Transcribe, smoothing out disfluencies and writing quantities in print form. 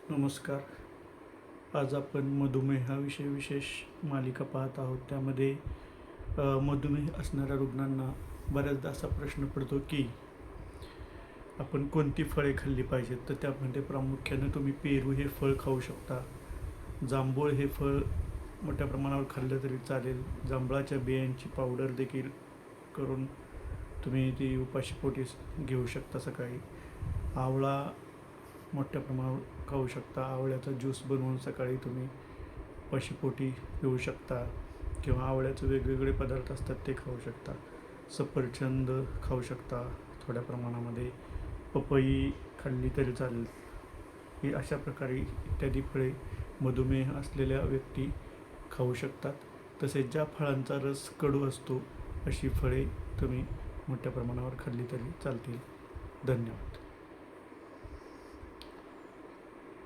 नमस्कार. आज आपण मधुमेहाविषयी विशेष मालिका पाहत आहोत. त्यामध्ये मधुमेह असणाऱ्या रुग्णांना बऱ्याचदा असा प्रश्न पडतो की आपण कोणती फळे खाल्ली पाहिजेत. तर त्यामध्ये प्रामुख्याने तुम्ही पेरू हे फळ खाऊ शकता. जांभूळ हे फळ मोठ्या प्रमाणावर खाल्लं तरी चालेल. जांभळाच्या बियांची पावडर देखील करून तुम्ही ती उपाशीपोटी घेऊ शकता सकाळी. आवळा मोठ्या प्रमाणावर खाऊ शकता. आवळ्याचा ज्यूस बनवून सकाळी तुम्ही उपाशीपोटी पिऊ शकता किंवा आवळ्याचे वेगवेगळे पदार्थ असतात ते खाऊ शकता. सफरचंद खाऊ शकता थोड्या प्रमाणामध्ये. पपई खाल्ली तरी चालेल. ही अशा प्रकारे इत्यादी फळे मधुमेह असलेल्या व्यक्ती खाऊ शकतात. तसेच ज्या फळांचा रस कडू असतो अशी फळे तुम्ही मोठ्या प्रमाणावर खाल्ली तरी चालतील. धन्यवाद.